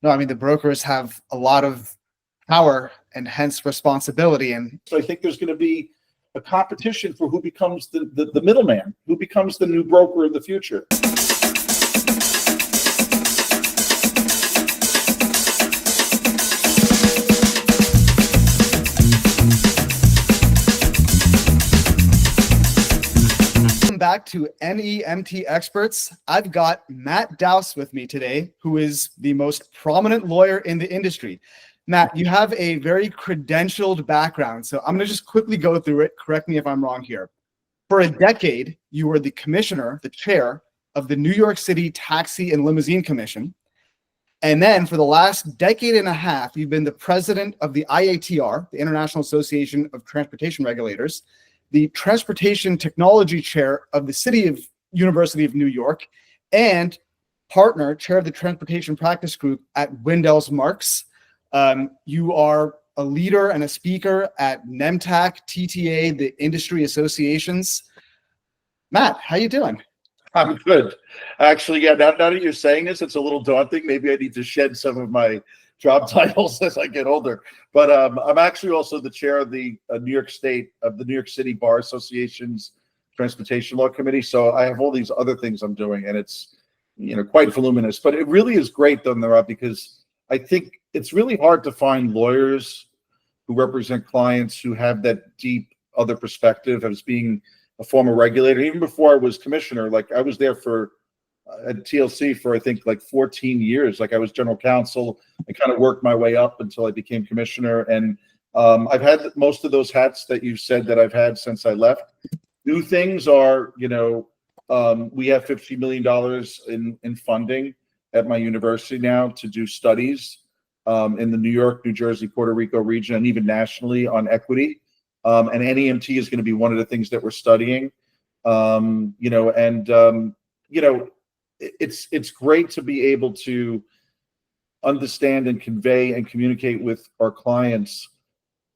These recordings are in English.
No, I mean, the brokers have a lot of power and hence responsibility. And so I think there's going to be a competition for who becomes the middleman, who becomes the new broker of the future. Back to NEMT experts. I've got Matt Daus with me today, who is the most prominent lawyer in the industry. Matt, you have a very credentialed background, so I'm going to just quickly go through it. Correct me if I'm wrong here. For a decade, you were the commissioner, the chair of the New York City Taxi and Limousine Commission. And then for the last decade and a half, you've been the president of the IATR, the International Association of Transportation Regulators, the Transportation Technology Chair of the University of New York, and chair of the Transportation Practice Group at Windels Marx. You are a leader and a speaker at NEMTAC, TTA, the industry associations. Matt, how you doing? I'm good. Actually, yeah, now that you're saying this, it's a little daunting. Maybe I need to shed some of my job titles as I get older. But I'm actually also the chair of the New York City Bar Association's Transportation Law Committee. So I have all these other things I'm doing, and it's quite voluminous. But it really is great, though, Nirav, because I think it's really hard to find lawyers who represent clients who have that deep other perspective as being a former regulator. Even before I was commissioner, like I was there at TLC for I think like 14 years. Like I was general counsel. I kind of worked my way up until I became commissioner, and I've had most of those hats that you said that I've had since I left. New things are, we have $50 million in funding at my university now to do studies in the New York, New Jersey, Puerto Rico region, and even nationally on equity. And NEMT is going to be one of the things that we're studying. It's great to be able to understand and convey and communicate with our clients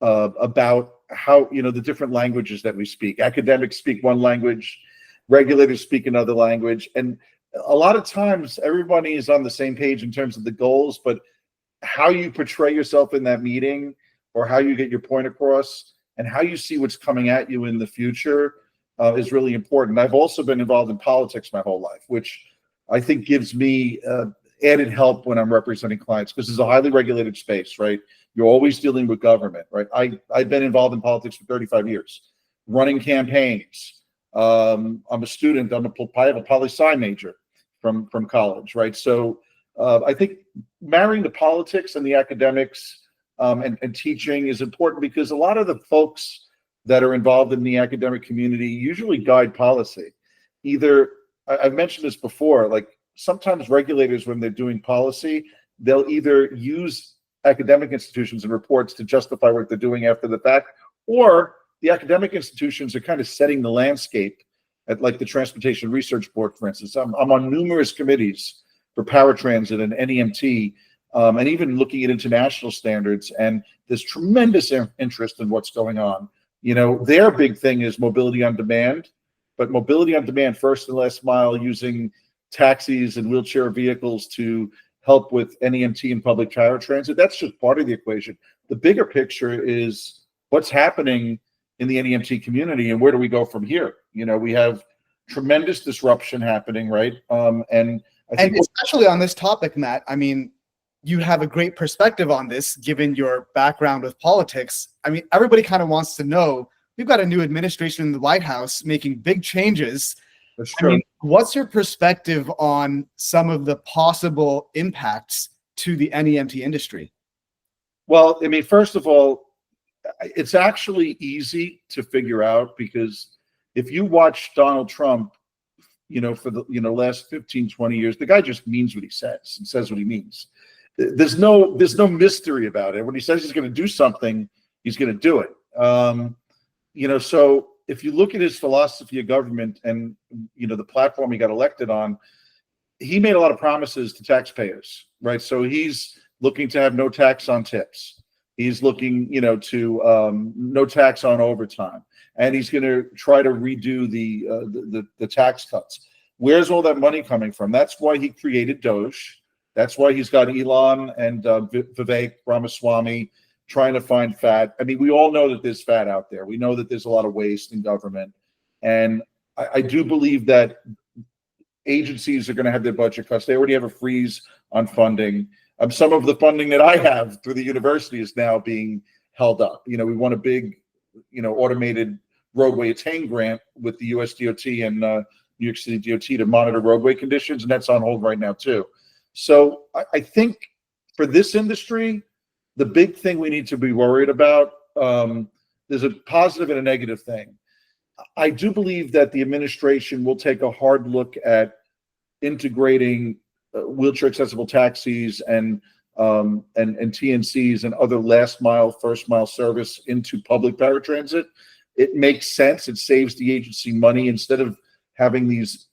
about how, the different languages that we speak. Academics speak one language, regulators speak another language. And a lot of times everybody is on the same page in terms of the goals, but how you portray yourself in that meeting or how you get your point across and how you see what's coming at you in the future is really important. I've also been involved in politics my whole life, which I think gives me added help when I'm representing clients, because it's a highly regulated space, right? You're always dealing with government, right? I've been involved in politics for 35 years, running campaigns. I'm a student. I have a poli-sci major from college, right? So I think marrying the politics and the academics and teaching is important, because a lot of the folks that are involved in the academic community usually guide policy. I've mentioned this before, like sometimes regulators, when they're doing policy, they'll either use academic institutions and reports to justify what they're doing after the fact, or the academic institutions are kind of setting the landscape at like the Transportation Research Board, for instance. I'm on numerous committees for power transit and NEMT, and even looking at international standards, and there's tremendous interest in what's going on. Their big thing is mobility on demand, but mobility on demand, first and last mile, using taxis and wheelchair vehicles to help with NEMT and public power transit, that's just part of the equation. The bigger picture is what's happening in the NEMT community and where do we go from here? We have tremendous disruption happening, right? And especially on this topic, Matt, I mean, you have a great perspective on this, given your background with politics. I mean, everybody kind of wants to know, we've got a new administration in the White House making big changes. That's true. I mean, what's your perspective on some of the possible impacts to the NEMT industry? Well, I mean, first of all, it's actually easy to figure out, because if you watch Donald Trump, for the last 15, 20 years, the guy just means what he says and says what he means. There's no mystery about it. When he says he's going to do something, he's going to do it. So if you look at his philosophy of government and the platform he got elected on, he made a lot of promises to taxpayers, right? So he's looking to have no tax on tips. He's looking, to no tax on overtime, and he's going to try to redo the tax cuts. Where's all that money coming from? That's why he created DOGE, That's why he's got Elon and Vivek Ramaswamy trying to find fat. I mean, we all know that there's fat out there. We know that there's a lot of waste in government. And I do believe that agencies are going to have their budget cuts. They already have a freeze on funding. Some of the funding that I have through the university is now being held up. We won a big, automated roadway attain grant with the US DOT and New York City DOT to monitor roadway conditions, and that's on hold right now too. So I think for this industry, the big thing we need to be worried about, there's a positive and a negative thing. I do believe that the administration will take a hard look at integrating wheelchair accessible taxis and TNCs and other last mile, first mile service into public paratransit. It makes sense. It saves the agency money. Instead of having these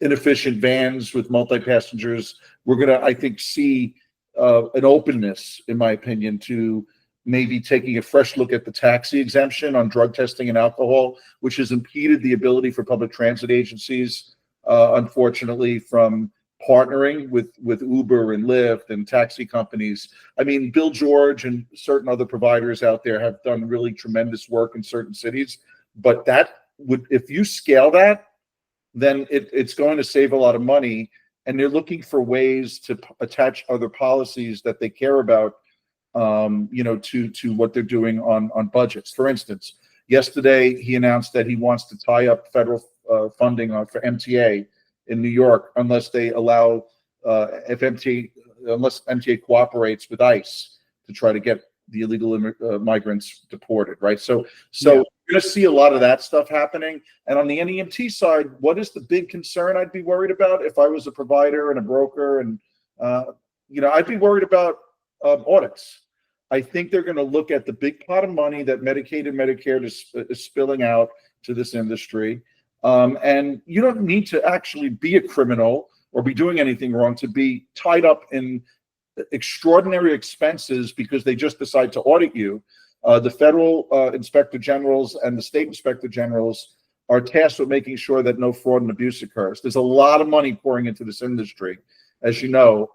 inefficient vans with multi-passengers, we're going to, I think, see an openness, in my opinion, to maybe taking a fresh look at the taxi exemption on drug testing and alcohol, which has impeded the ability for public transit agencies, unfortunately, from partnering with Uber and Lyft and taxi companies. I mean, Bill George and certain other providers out there have done really tremendous work in certain cities, but that would, if you scale that, then it's going to save a lot of money. And they're looking for ways to attach other policies that they care about, to what they're doing on budgets. For instance, yesterday he announced that he wants to tie up federal funding for MTA in New York unless they allow unless MTA cooperates with ICE to try to get the illegal migrants deported, right? So yeah. You're going to see a lot of that stuff happening. And on the NEMT side, what is the big concern I'd be worried about if I was a provider and a broker? And I'd be worried about audits. I think they're going to look at the big pot of money that Medicaid and Medicare is spilling out to this industry. And you don't need to actually be a criminal or be doing anything wrong to be tied up in extraordinary expenses because they just decide to audit you. The federal inspector generals and the state inspector generals are tasked with making sure that no fraud and abuse occurs. There's a lot of money pouring into this industry, as you know,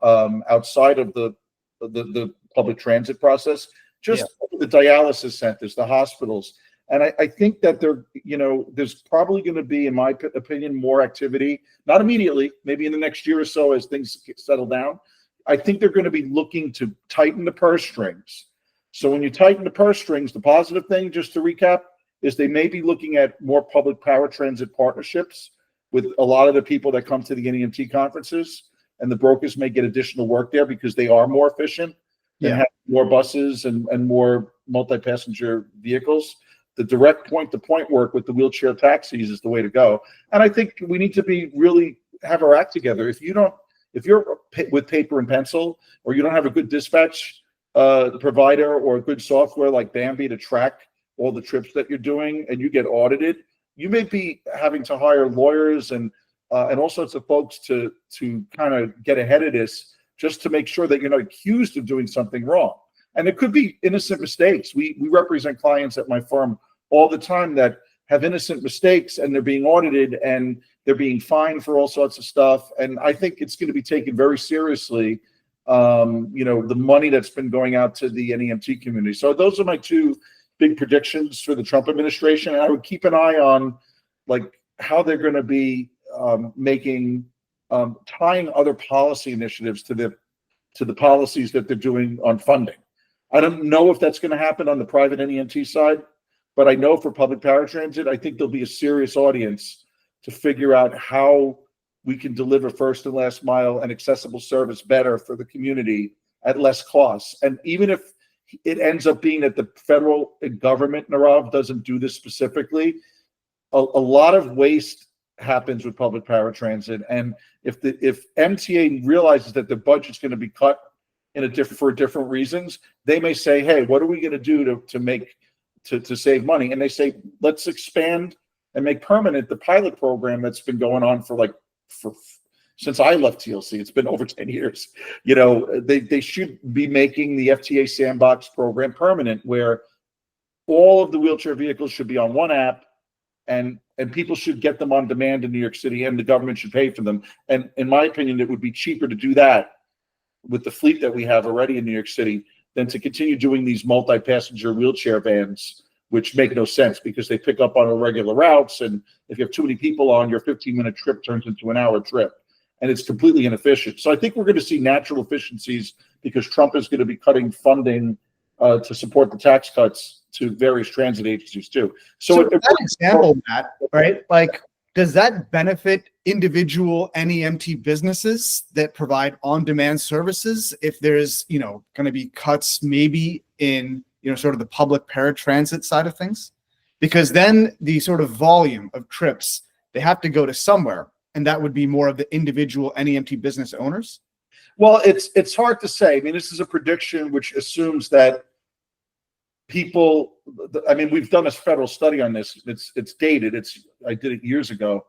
outside of the public transit process, just the dialysis centers, the hospitals. And I think that there's probably going to be, in my opinion, more activity, not immediately, maybe in the next year or so as things settle down. I think they're going to be looking to tighten the purse strings. So when you tighten the purse strings, the positive thing, just to recap, is they may be looking at more public power transit partnerships with a lot of the people that come to the NEMT conferences, and the brokers may get additional work there because they are more efficient and have more buses and more multi-passenger vehicles. The direct point-to-point work with the wheelchair taxis is the way to go. And I think we need to really have our act together. If you're with paper and pencil, or you don't have a good dispatch provider or a good software like Bambi to track all the trips that you're doing, and you get audited, you may be having to hire lawyers and all sorts of folks to kind of get ahead of this, just to make sure that you're not accused of doing something wrong. And it could be innocent mistakes. We represent clients at my firm all the time that have innocent mistakes, and they're being audited and they're being fined for all sorts of stuff. And I think it's going to be taken very seriously, the money that's been going out to the NEMT community. So those are my two big predictions for the Trump administration. And I would keep an eye on how they're going to be tying other policy initiatives to the policies that they're doing on funding. I don't know if that's going to happen on the private NEMT side, but I know for public paratransit, I think there'll be a serious audience to figure out how we can deliver first and last mile and accessible service better for the community at less costs. And even if it ends up being that the federal government, Nirav, doesn't do this specifically, a lot of waste happens with public paratransit. And if MTA realizes that the budget's going to be cut for different reasons, they may say, hey, what are we going to do to save money? And they say, let's expand and make permanent the pilot program that's been going on for since I left TLC. It's been over 10 years. They should be making the FTA Sandbox program permanent, where all of the wheelchair vehicles should be on one app, and people should get them on demand in New York City, and the government should pay for them. And in my opinion, it would be cheaper to do that with the fleet that we have already in New York City than to continue doing these multi-passenger wheelchair vans, which make no sense because they pick up on irregular routes. And if you have too many people on, your 15-minute trip turns into an hour trip. And it's completely inefficient. So I think we're going to see natural efficiencies because Trump is going to be cutting funding to support the tax cuts to various transit agencies too. So that example, Matt, right? Like, does that benefit individual NEMT businesses that provide on-demand services if there's, going to be cuts maybe in, sort of the public paratransit side of things? Because then the sort of volume of trips, they have to go to somewhere, and that would be more of the individual NEMT business owners? Well, it's hard to say. I mean, this is a prediction which assumes that people, I mean, we've done a federal study on this. It's dated. I did it years ago,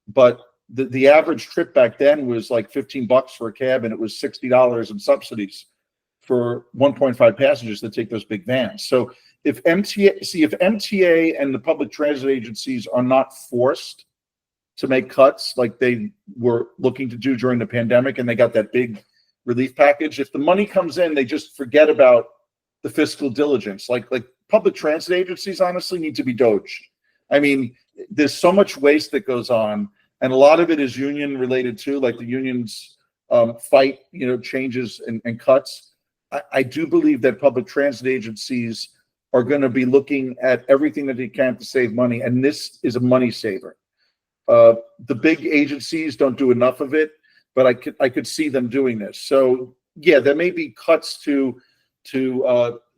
but the average trip back then was like $15 for a cab, and it was $60 in subsidies for 1.5 passengers to take those big vans. So if MTA and the public transit agencies are not forced to make cuts like they were looking to do during the pandemic, and they got that big relief package, if the money comes in, they just forget about the fiscal diligence. Like public transit agencies honestly need to be doged. I mean, there's so much waste that goes on, and a lot of it is union related too. Like the unions fight, changes and cuts. I do believe that public transit agencies are going to be looking at everything that they can to save money, and this is a money saver. The big agencies don't do enough of it, but I could see them doing this. So yeah, there may be cuts to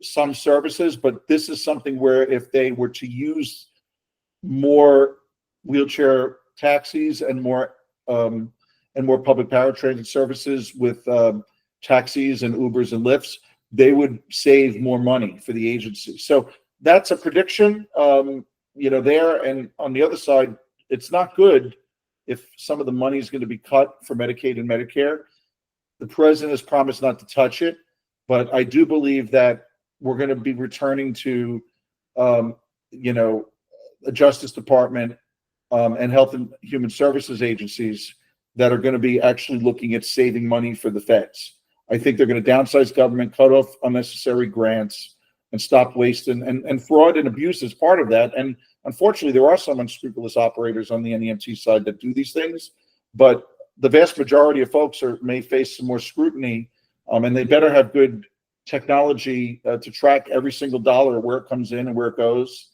some services, but this is something where if they were to use more wheelchair taxis and more public paratransit services with taxis and Ubers and Lyfts, they would save more money for the agency. So that's a prediction, there. And on the other side, it's not good if some of the money is going to be cut for Medicaid and Medicare. The president has promised not to touch it, but I do believe that we're going to be returning to, the Justice Department and Health and Human Services agencies that are going to be actually looking at saving money for the feds. I think they're going to downsize government, cut off unnecessary grants, and stop wasting. And fraud and abuse is part of that. And unfortunately, there are some unscrupulous operators on the NEMT side that do these things, but the vast majority of folks may face some more scrutiny, and they better have good technology to track every single dollar, where it comes in and where it goes.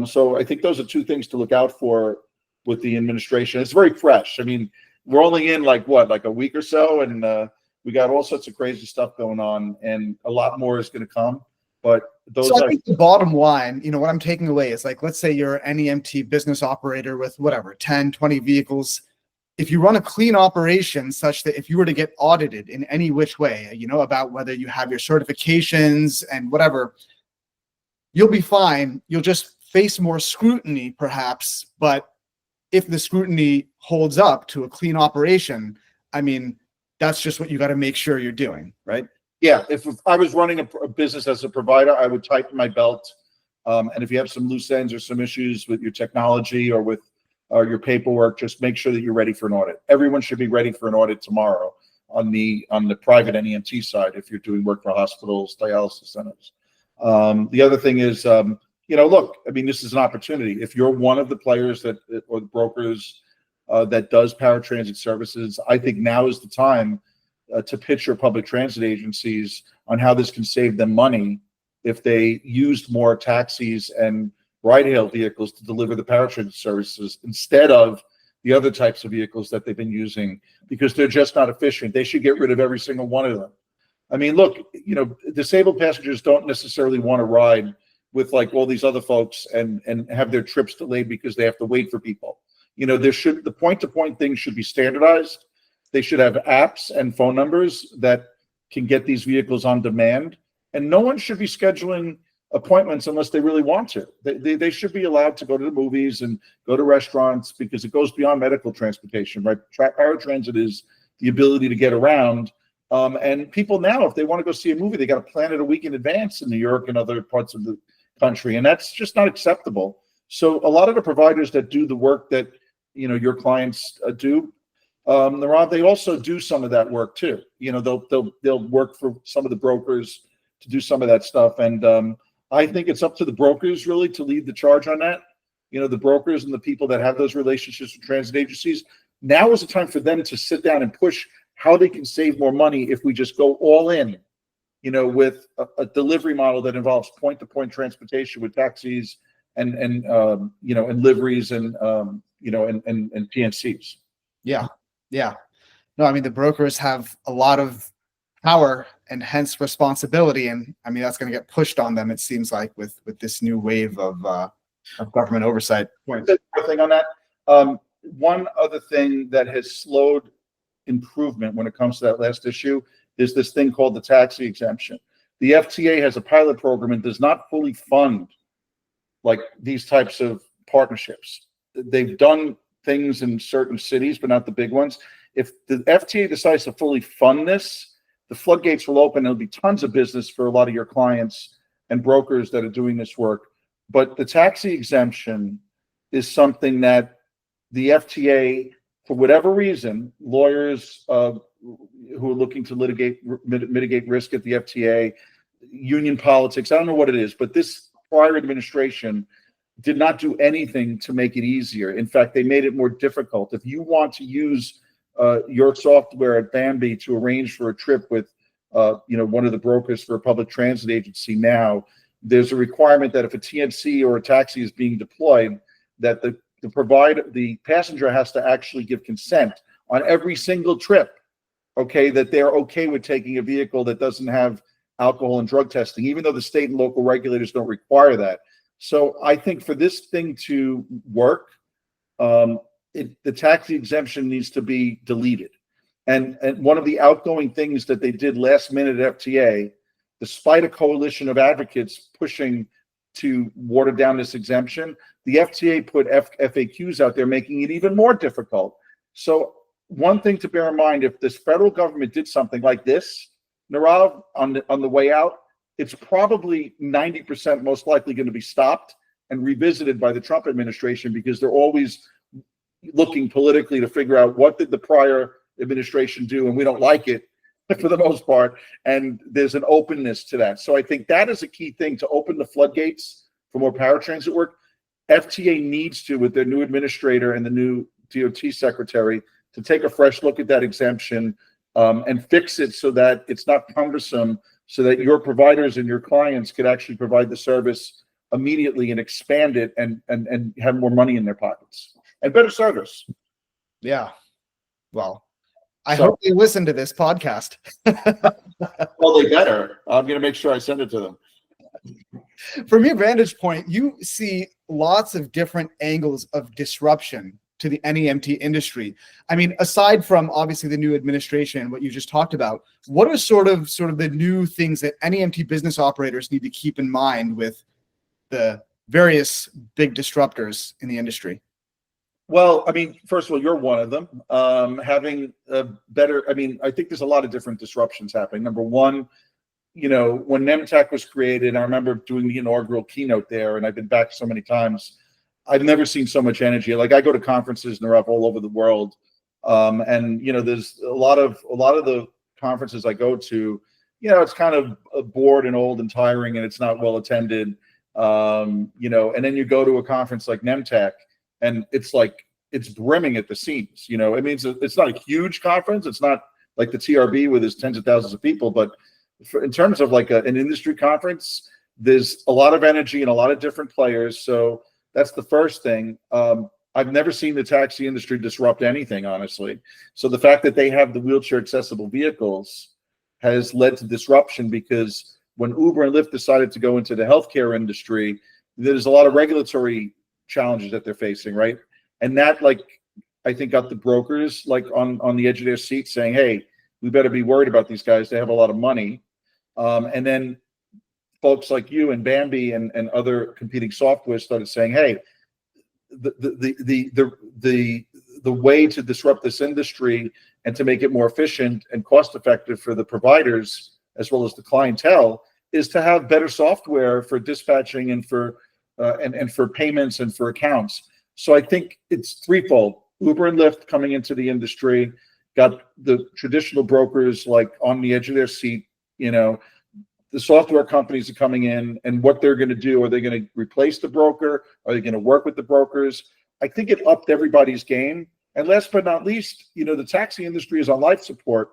So I think those are two things to look out for with the administration. It's very fresh. I mean, we're only in like a week or so, and we got all sorts of crazy stuff going on, and a lot more is going to come. But so I think the bottom line, what I'm taking away is, like, let's say you're an NEMT business operator with 10, 20 vehicles. If you run a clean operation such that if you were to get audited in any which way, about whether you have your certifications and whatever, you'll be fine. You'll just face more scrutiny perhaps. But if the scrutiny holds up to a clean operation, I mean, that's just what you got to make sure you're doing, right? Yeah, if I was running a business as a provider, I would tighten my belt. And if you have some loose ends or some issues with your technology or with your paperwork, just make sure that you're ready for an audit. Everyone should be ready for an audit tomorrow on the private NEMT side if you're doing work for hospitals, dialysis centers. The other thing is, look, I mean, this is an opportunity. If you're one of the players or the brokers that does paratransit services, I think now is the time to pitch your public transit agencies on how this can save them money if they used more taxis and ride-hail vehicles to deliver the paratransit services instead of the other types of vehicles that they've been using, because they're just not efficient. They should get rid of every single one of them. I mean, look, disabled passengers don't necessarily want to ride with like all these other folks and have their trips delayed because they have to wait for people. The point-to-point thing should be standardized. They should have apps and phone numbers that can get these vehicles on demand. And no one should be scheduling appointments unless they really want to. They should be allowed to go to the movies and go to restaurants, because it goes beyond medical transportation, right? Paratransit is the ability to get around. And people now, if they want to go see a movie, they got to plan it a week in advance in New York and other parts of the country. And that's just not acceptable. So a lot of the providers that do the work that, your clients do, Nirav, they also do some of that work too. They'll work for some of the brokers to do some of that stuff. And I think it's up to the brokers really to lead the charge on that. The brokers and the people that have those relationships with transit agencies. Now is the time for them to sit down and push how they can save more money if we just go all in, with a delivery model that involves point-to-point transportation with taxis and liveries and PNCs. Yeah. No, I mean, the brokers have a lot of power and hence responsibility, and I mean that's going to get pushed on them. It seems like with this new wave of government oversight. One thing on that. One other thing that has slowed improvement when it comes to that last issue is this thing called the taxi exemption. The FTA has a pilot program and does not fully fund like these types of partnerships. They've done things in certain cities, but not the big ones. If the FTA decides to fully fund this, the floodgates will open. There'll be tons of business for a lot of your clients and brokers that are doing this work. But the taxi exemption is something that the FTA, for whatever reason, lawyers who are looking to mitigate risk at the FTA, union politics, I don't know what it is, but this prior administration did not do anything to make it easier. In fact, they made it more difficult. If you want to use your software at Bambi to arrange for a trip with one of the brokers for a public transit agency now, there's a requirement that if a TNC or a taxi is being deployed, that the passenger has to actually give consent on every single trip, okay, that they're okay with taking a vehicle that doesn't have alcohol and drug testing, even though the state and local regulators don't require that. So I think for this thing to work, the taxi exemption needs to be deleted. And one of the outgoing things that they did last minute at FTA, despite a coalition of advocates pushing to water down this exemption, the FTA put FAQs out there, making it even more difficult. So one thing to bear in mind, if this federal government did something like this, Nirav, on the way out, it's probably 90% most likely going to be stopped and revisited by the Trump administration, because they're always looking politically to figure out what did the prior administration do, and we don't like it for the most part, and there's an openness to that. So I think that is a key thing, to open the floodgates for more paratransit work. FTA needs to, with their new administrator and the new DOT secretary, to take a fresh look at that exemption and fix it so that it's not cumbersome, so that your providers and your clients could actually provide the service immediately and expand it and have more money in their pockets and better service. Yeah. Well, I hope they listen to this podcast. Well, they better. I'm going to make sure I send it to them. From your vantage point, you see lots of different angles of disruption to the NEMT industry. I mean, aside from obviously the new administration and what you just talked about, what are sort of the new things that NEMT business operators need to keep in mind with the various big disruptors in the industry? Well, I mean, first of all, you're one of them. Having a better, I mean, I think there's a lot of different disruptions happening. Number one, when NEMTech was created, I remember doing the inaugural keynote there, and I've been back so many times. I've never seen so much energy. Like, I go to conferences and they're up all over the world. And there's a lot of the conferences I go to, it's kind of bored and old and tiring, and it's not well attended. And then you go to a conference like NEMTech, and it's like, it's brimming at the seams. I mean, it's not a huge conference. It's not like the TRB where there's tens of thousands of people, but in terms of like an industry conference, there's a lot of energy and a lot of different players. So that's the first thing. I've never seen the taxi industry disrupt anything, honestly. So the fact that they have the wheelchair accessible vehicles has led to disruption, because when Uber and Lyft decided to go into the healthcare industry, there's a lot of regulatory challenges that they're facing, right? And that, like, I think got the brokers like on the edge of their seat saying, hey, we better be worried about these guys. They have a lot of money. And then folks like you and Bambi and other competing software started saying, hey, the way to disrupt this industry and to make it more efficient and cost effective for the providers as well as the clientele is to have better software for dispatching and for payments and for accounts. So I think it's threefold. Uber and Lyft coming into the industry, got the traditional brokers like on the edge of their seat. The software companies are coming in, and what they're going to do, are they going to replace the broker? Are they going to work with the brokers? I think it upped everybody's game. And last but not least, the taxi industry is on life support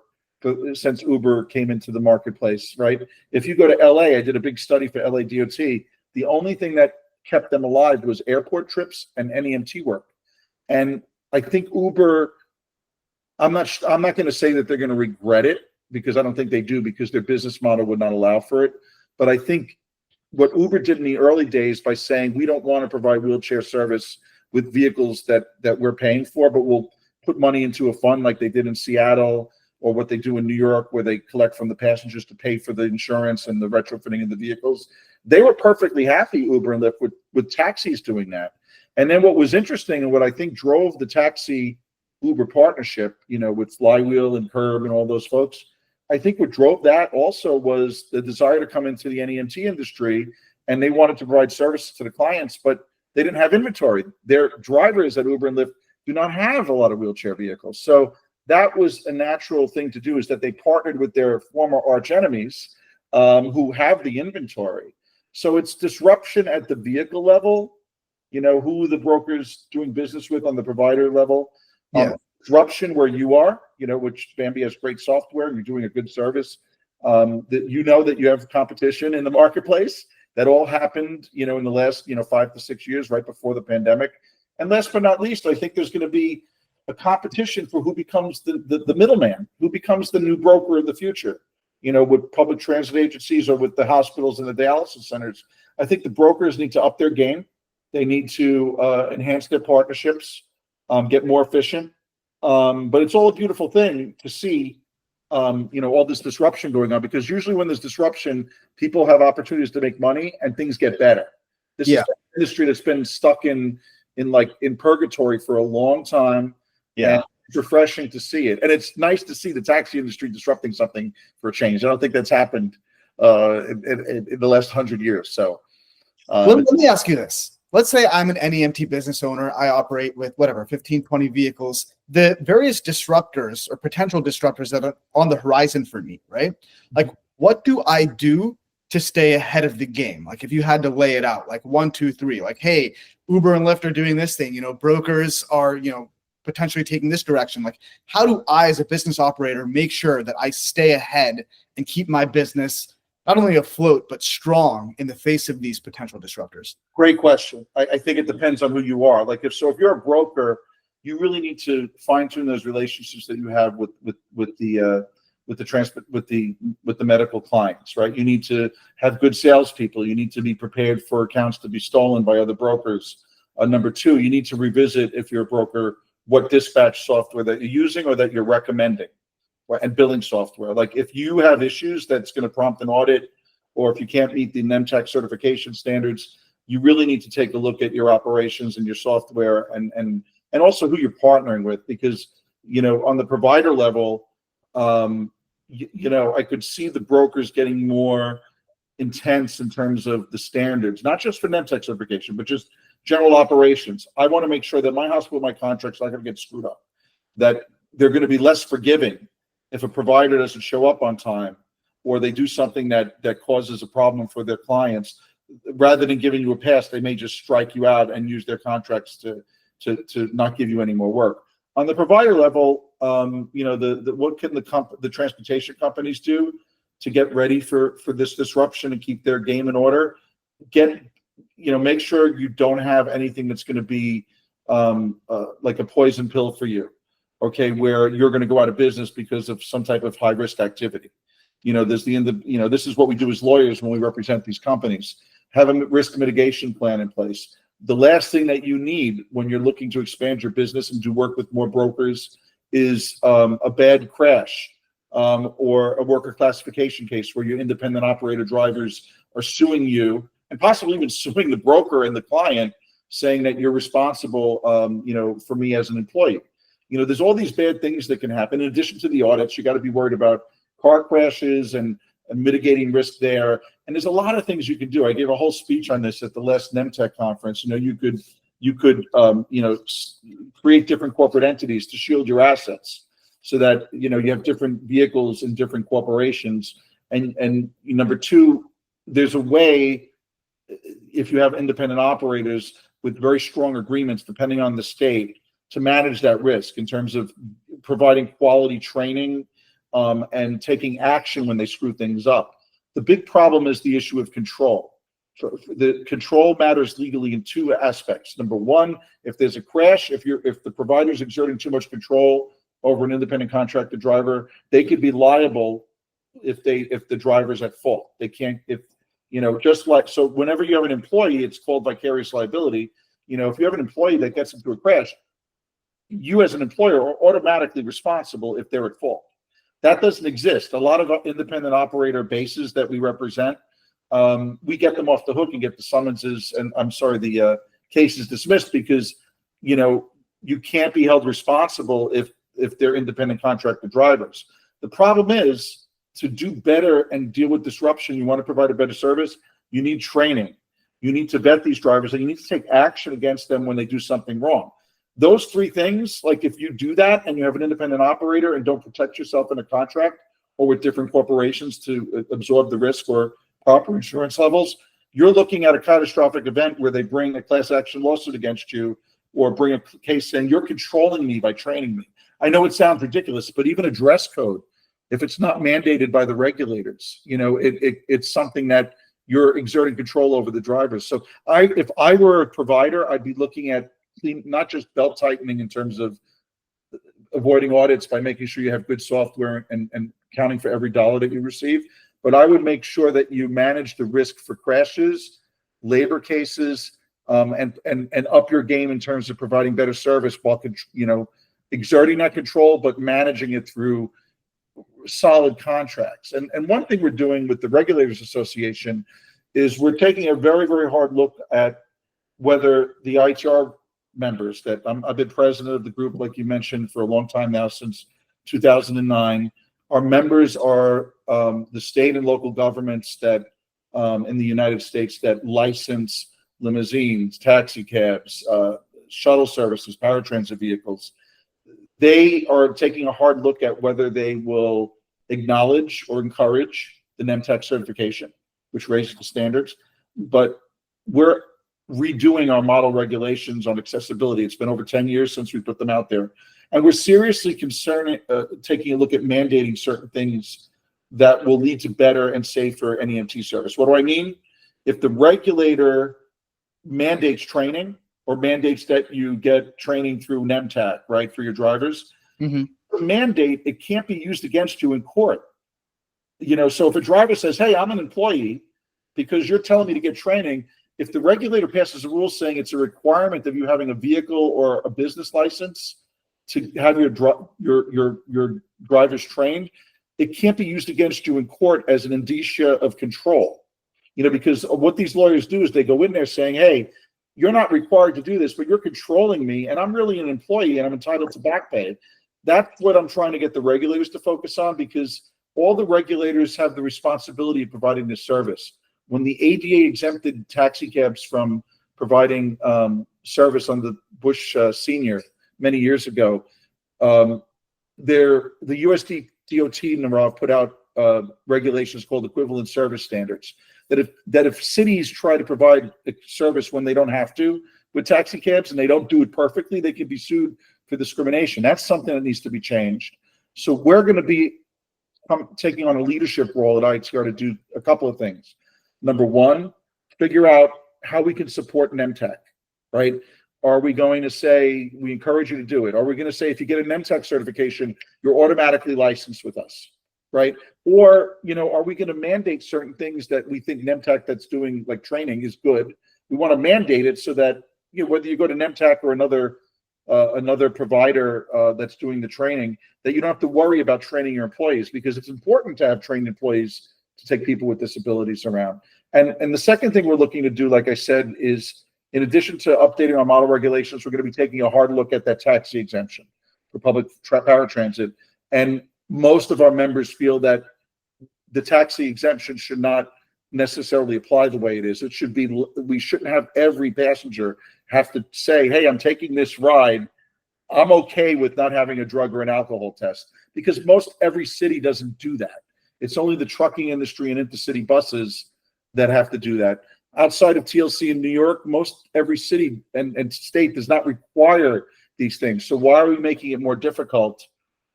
since Uber came into the marketplace, right? If you go to LA, I did a big study for LA DOT. The only thing that kept them alive was airport trips and NEMT work. And I think Uber, I'm not going to say that they're going to regret it, because I don't think they do, because their business model would not allow for it. But I think what Uber did in the early days by saying, we don't want to provide wheelchair service with vehicles that we're paying for, but we'll put money into a fund like they did in Seattle, or what they do in New York, where they collect from the passengers to pay for the insurance and the retrofitting of the vehicles. They were perfectly happy, Uber and Lyft, with taxis doing that. And then what was interesting, and what I think drove the taxi Uber partnership, with Flywheel and Curb and all those folks, I think what drove that also was the desire to come into the NEMT industry, and they wanted to provide services to the clients, but they didn't have inventory. Their drivers at Uber and Lyft do not have a lot of wheelchair vehicles. So that was a natural thing to do, is that they partnered with their former arch enemies who have the inventory. So it's disruption at the vehicle level, who the broker's doing business with on the provider level. Disruption where you are, which Bambi has great software, and you're doing a good service, that that you have competition in the marketplace. That all happened, in the last, 5 to 6 years, right before the pandemic. And last but not least, I think there's going to be a competition for who becomes the middleman, who becomes the new broker of the future, with public transit agencies or with the hospitals and the dialysis centers. I think the brokers need to up their game. They need to enhance their partnerships, get more efficient. But it's all a beautiful thing to see, all this disruption going on, because usually when there's disruption, people have opportunities to make money and things get better. This is an industry that's been stuck in purgatory for a long time. And it's refreshing to see it. And it's nice to see the taxi industry disrupting something for a change. I don't think that's happened in the last 100 years. So let me ask you this. Let's say I'm an NEMT business owner. I operate with 15, 20 vehicles. The various disruptors or potential disruptors that are on the horizon for me, right? Like, what do I do to stay ahead of the game? Like, if you had to lay it out, like 1, 2, 3, like, hey, Uber and Lyft are doing this thing, brokers are, potentially taking this direction. Like, how do I, as a business operator, make sure that I stay ahead and keep my business not only afloat, but strong in the face of these potential disruptors? Great question. I think it depends on who you are. Like, if you're a broker, you really need to fine tune those relationships that you have with the medical clients, right? You need to have good salespeople. You need to be prepared for accounts to be stolen by other brokers. Number 2, you need to revisit, if you're a broker, what dispatch software that you're using or that you're recommending, right? And billing software. Like, if you have issues that's going to prompt an audit, or if you can't meet the NEMT certification standards, you really need to take a look at your operations and your software, and also who you're partnering with, because on the provider level, I could see the brokers getting more intense in terms of the standards, not just for NEMT certification, but just general operations. I want to make sure that my hospital, my contract's not going to get screwed up, that they're going to be less forgiving if a provider doesn't show up on time, or they do something that causes a problem for their clients. Rather than giving you a pass, they may just strike you out and use their contracts to not give you any more work. On the provider level, what can the transportation companies do to get ready for this disruption and keep their game in order? Make sure you don't have anything that's going to be like a poison pill for you, okay, where you're going to go out of business because of some type of high risk activity. This is what we do as lawyers when we represent these companies. Have a risk mitigation plan in place. The last thing that you need when you're looking to expand your business and do work with more brokers is a bad crash or a worker classification case where your independent operator drivers are suing you, and possibly even suing the broker and the client, saying that you're responsible, for me as an employee. There's all these bad things that can happen. In addition to the audits, you got to be worried about car crashes and mitigating risk there. And there's a lot of things you can do. I gave a whole speech on this at the last NEMT conference. You could you could, create different corporate entities to shield your assets so that, you have different vehicles in different corporations. And number two, there's a way, if you have independent operators with very strong agreements, depending on the state, to manage that risk in terms of providing quality training and taking action when they screw things up. The big problem is the issue of control. So the control matters legally in two aspects. Number one, if there's a crash, if the provider's exerting too much control over an independent contractor driver, they could be liable if the driver's at fault. They can't, so whenever you have an employee, it's called vicarious liability. If you have an employee that gets into a crash, you as an employer are automatically responsible if they're at fault. That doesn't exist. A lot of independent operator bases that we represent, we get them off the hook and get the summonses, and the cases dismissed because, you can't be held responsible if they're independent contractor drivers. The problem is, to do better and deal with disruption, you want to provide a better service, you need training. You need to vet these drivers, and you need to take action against them when they do something wrong. Those three things, like if you do that and you have an independent operator and don't protect yourself in a contract or with different corporations to absorb the risk or proper insurance levels, you're looking at a catastrophic event where they bring a class action lawsuit against you or bring a case saying you're controlling me by training me. I know it sounds ridiculous, but even a dress code, if it's not mandated by the regulators, it's something that you're exerting control over the drivers. So if I were a provider, I'd be looking at not just belt tightening in terms of avoiding audits by making sure you have good software and counting for every dollar that you receive, but I would make sure that you manage the risk for crashes, labor cases, and up your game in terms of providing better service while exerting that control, but managing it through solid contracts. And one thing we're doing with the Regulators Association is we're taking a very, very hard look at whether the IATR members that I've been president of the group, like you mentioned, for a long time now, since 2009. Our members are the state and local governments that in the United States that license limousines, taxi cabs, shuttle services, paratransit vehicles. They are taking a hard look at whether they will acknowledge or encourage the NEMT certification, which raises the standards. But we're redoing our model regulations on accessibility. It's been over 10 years since we put them out there. And we're seriously concerned, taking a look at mandating certain things that will lead to better and safer NEMT service. What do I mean? If the regulator mandates training or mandates that you get training through NEMT, right, for your drivers, the mandate, it can't be used against you in court. So if a driver says, hey, I'm an employee because you're telling me to get training, if the regulator passes a rule saying it's a requirement of you having a vehicle or a business license to have your drivers trained, it can't be used against you in court as an indicia of control. Because what these lawyers do is they go in there saying, hey, you're not required to do this, but you're controlling me, and I'm really an employee, and I'm entitled to back pay. That's what I'm trying to get the regulators to focus on, because all the regulators have the responsibility of providing this service. When the ADA exempted taxi cabs from providing service under Bush Senior many years ago, the USD DOT, Nirav, put out regulations called equivalent service standards. That if cities try to provide a service when they don't have to with taxi cabs and they don't do it perfectly, they can be sued for discrimination. That's something that needs to be changed. So we're going to be taking on a leadership role at IATR to do a couple of things. Number one, figure out how we can support NEMT, right? Are we going to say, we encourage you to do it? Are we going to say, if you get a NEMT certification, you're automatically licensed with us, right? Or, are we going to mandate certain things that we think NEMT that's doing, like training, is good? We want to mandate it so that, whether you go to NEMT or another provider that's doing the training, that you don't have to worry about training your employees, because it's important to have trained employees to take people with disabilities around. And the second thing we're looking to do, like I said, is in addition to updating our model regulations, we're going to be taking a hard look at that taxi exemption for public paratransit. And most of our members feel that the taxi exemption should not necessarily apply the way it is. It should be, we shouldn't have every passenger have to say, hey, I'm taking this ride. I'm okay with not having a drug or an alcohol test, because most every city doesn't do that. It's only the trucking industry and intercity buses that have to do that. Outside of TLC in New York, most every city and state does not require these things. So why are we making it more difficult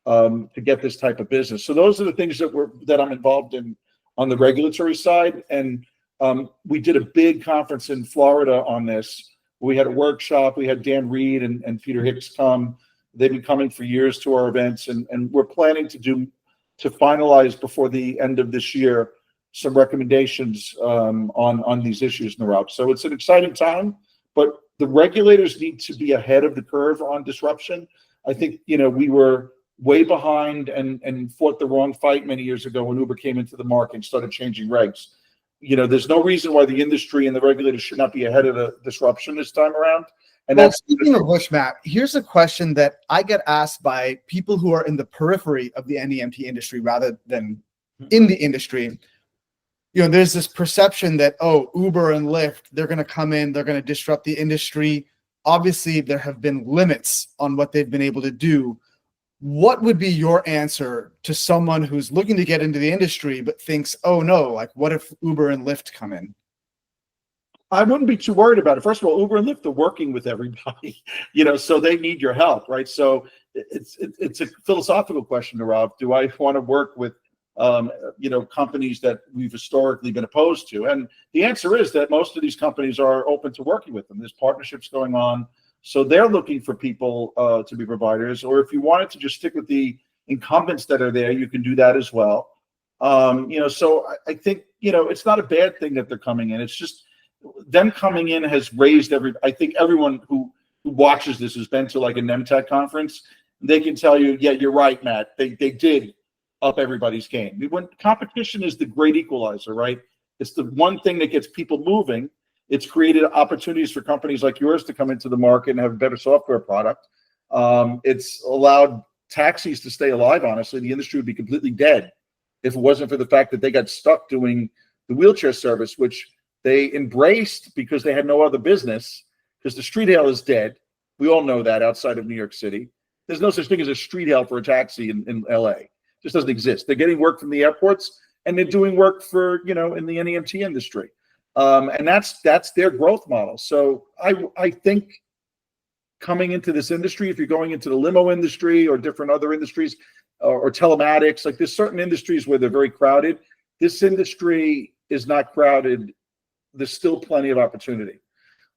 to get this type of business? So those are the things that I'm involved in on the regulatory side. And we did a big conference in Florida on this. We had a workshop. We had Dan Reed and Peter Hicks come. They've been coming for years to our events, and we're planning to finalize before the end of this year some recommendations on these issues, Nirav. So it's an exciting time, but the regulators need to be ahead of the curve on disruption. I think, we were way behind and fought the wrong fight many years ago when Uber came into the market and started changing regs. There's no reason why the industry and the regulators should not be ahead of the disruption this time around. And well, speaking of which, Matt, here's a question that I get asked by people who are in the periphery of the NEMT industry rather than in the industry. There's this perception that, Uber and Lyft, they're going to come in, they're going to disrupt the industry. Obviously, there have been limits on what they've been able to do. What would be your answer to someone who's looking to get into the industry but thinks, oh no, like what if Uber and Lyft come in? I wouldn't be too worried about it. First of all, Uber and Lyft are working with everybody, so they need your help, right? So it's a philosophical question, Nirav. Do I want to work with companies that we've historically been opposed to? And the answer is that most of these companies are open to working with them. There's partnerships going on. So they're looking for people to be providers, or if you wanted to just stick with the incumbents that are there, you can do that as well. So I think, it's not a bad thing that they're coming in. It's just them coming in has raised I think everyone who watches this has been to like a NEMT conference. They can tell you, yeah, you're right, Matt. They did up everybody's game. When competition is the great equalizer, right? It's the one thing that gets people moving. It's created opportunities for companies like yours to come into the market and have a better software product. It's allowed taxis to stay alive. Honestly, the industry would be completely dead if it wasn't for the fact that they got stuck doing the wheelchair service, which they embraced because they had no other business, because the street hail is dead. We all know that outside of New York City. There's no such thing as a street hail for a taxi in LA. It just doesn't exist. They're getting work from the airports, and they're doing work for, in the NEMT industry. And that's their growth model. So I think coming into this industry, if you're going into the limo industry or different other industries or telematics, like there's certain industries where they're very crowded. This industry is not crowded. There's still plenty of opportunity.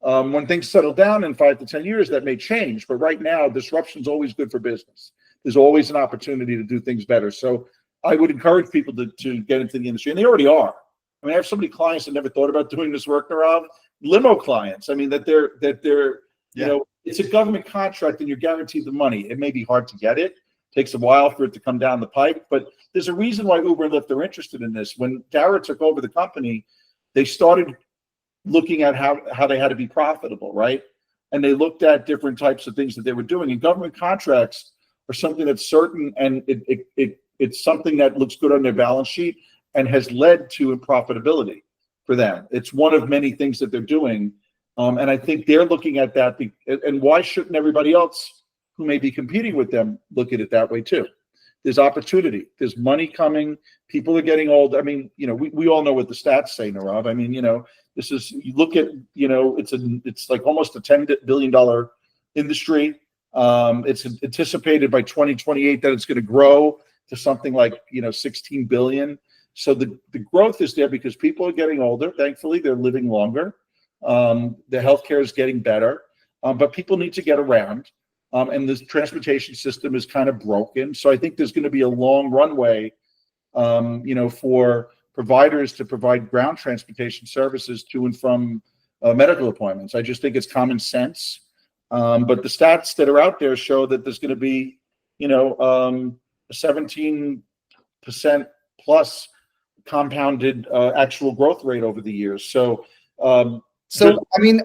When things settle down in 5 to 10 years, that may change. But right now, disruption is always good for business. There's always an opportunity to do things better. So I would encourage people to get into the industry, and they already are. I mean, I have so many clients that never thought about doing this work, Nirav. Limo clients. I mean, that they're it's a government contract and you're guaranteed the money. It may be hard to get it. It takes a while for it to come down the pipe, but there's a reason why Uber and Lyft are interested in this. When Dara took over the company, they started looking at how they had to be profitable, right? And they looked at different types of things that they were doing. And government contracts are something that's certain, and it's something that looks good on their balance sheet and has led to profitability for them. It's one of many things that they're doing. And I think they're looking at that. And why shouldn't everybody else who may be competing with them look at it that way too? There's opportunity. There's money coming. People are getting old. I mean, we all know what the stats say, Nirav. I mean, this is, you look at, it's like almost a $10 billion industry. It's anticipated by 2028 that it's going to grow to something like, 16 billion. So the growth is there because people are getting older. Thankfully, they're living longer. The healthcare is getting better, but people need to get around. And this transportation system is kind of broken. So I think there's going to be a long runway, for providers to provide ground transportation services to and from medical appointments. I just think it's common sense. But the stats that are out there show that there's going to be, a 17% plus compounded just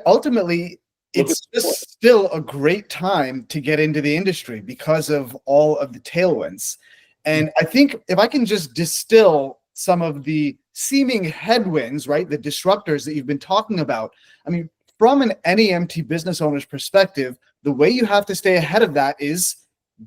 ultimately, it's just still a great time to get into the industry because of all of the tailwinds. And I think if I can just distill some of the seeming headwinds, right, the disruptors that you've been talking about. I mean, from an NEMT business owner's perspective, the way you have to stay ahead of that is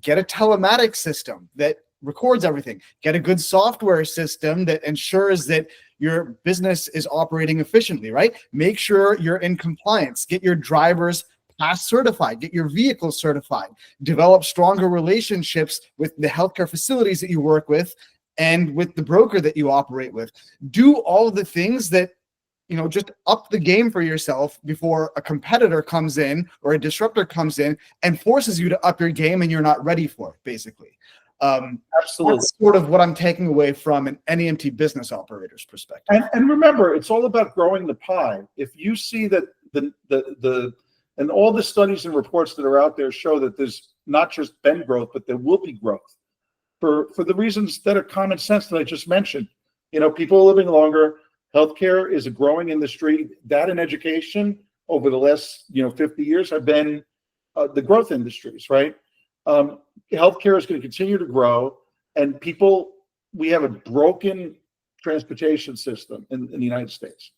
get a telematics system that records everything, get a good software system that ensures that your business is operating efficiently, right? Make sure you're in compliance, get your drivers pass certified, get your vehicles certified, develop stronger relationships with the healthcare facilities that you work with and with the broker that you operate with. Do all the things that, just up the game for yourself before a competitor comes in or a disruptor comes in and forces you to up your game and you're not ready for it, basically. Absolutely. That's sort of what I'm taking away from an NEMT business operator's perspective. And remember, it's all about growing the pie. If you see that and all the studies and reports that are out there show that there's not just been growth, but there will be growth for the reasons that are common sense that I just mentioned. People are living longer. Healthcare is a growing industry. That and education over the last 50 years have been the growth industries, right? Healthcare is going to continue to grow, and we have a broken transportation system in the United States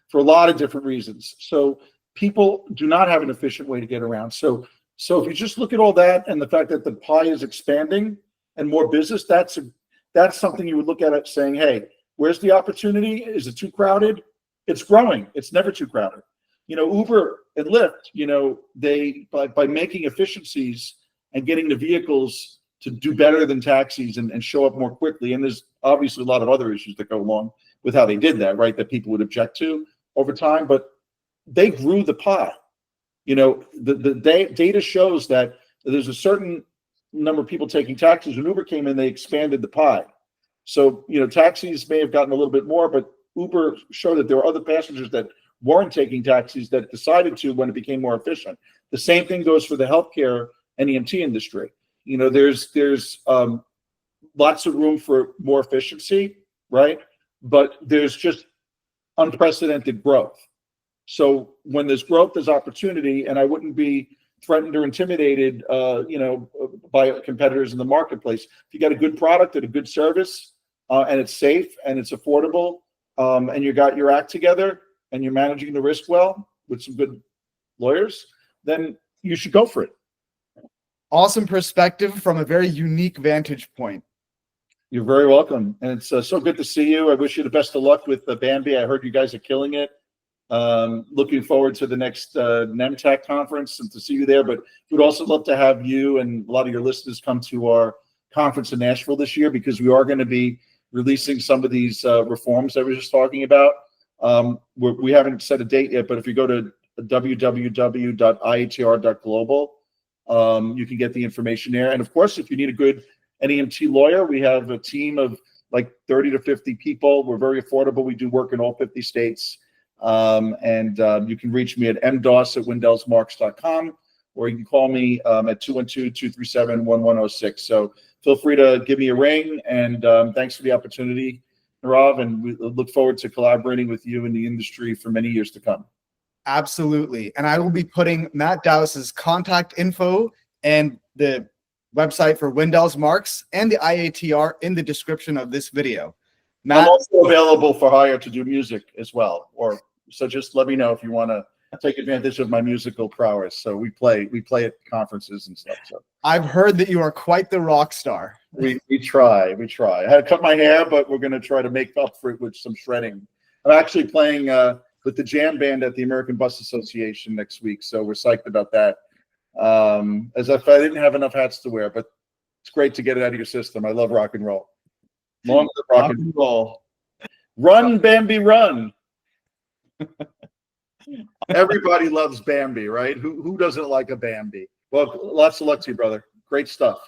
for a lot of different reasons. So people do not have an efficient way to get around. So if you just look at all that and the fact that the pie is expanding and more business, that's something you would look at it saying, hey, where's the opportunity? Is it too crowded? It's growing. It's never too crowded. Uber and Lyft, they by making efficiencies and getting the vehicles to do better than taxis and show up more quickly. And there's obviously a lot of other issues that go along with how they did that, right? That people would object to over time, but they grew the pie. The data shows that there's a certain number of people taking taxis. When Uber came in, they expanded the pie. So, taxis may have gotten a little bit more, but Uber showed that there were other passengers that weren't taking taxis that decided to when it became more efficient. The same thing goes for the healthcare NEMT industry. There's lots of room for more efficiency, right? But there's just unprecedented growth. So when there's growth, there's opportunity, and I wouldn't be threatened or intimidated, by competitors in the marketplace. If you got a good product and a good service, and it's safe and it's affordable, and you got your act together and you're managing the risk well with some good lawyers, then you should go for it. Awesome perspective from a very unique vantage point. You're very welcome. And it's so good to see you. I wish you the best of luck with Bambi. I heard you guys are killing it. Looking forward to the next NEMT conference and to see you there. But we'd also love to have you and a lot of your listeners come to our conference in Nashville this year, because we are going to be releasing some of these reforms that we were just talking about. We haven't set a date yet, but if you go to www.iatr.global, you can get the information there. And of course, if you need a good NEMT lawyer, we have a team of like 30 to 50 people. We're very affordable. We do work in all 50 states. And you can reach me at mdaus@windelsmarx.com, or you can call me at 212-237-1106. So feel free to give me a ring, and thanks for the opportunity, Nirav, and we look forward to collaborating with you in the industry for many years to come. Absolutely. And I will be putting Matt Daus's contact info and the website for Windels Marx and the IATR in the description of this video. Matt, I'm also available for hire to do music as well, so just let me know if you want to take advantage of my musical prowess. So we play at conferences and stuff. So I've heard that you are quite the rock star. We try. I had to cut my hair, but we're going to try to make up for it with some shredding. I'm actually playing with the jam band at the American Bus Association next week, so we're psyched about that. As if I didn't have enough hats to wear, but it's great to get it out of your system. I love rock and roll. Long live rock and roll. Run, Bambi, run. Everybody loves Bambi, right? Who doesn't like a Bambi? Well, lots of luck to you, brother. Great stuff.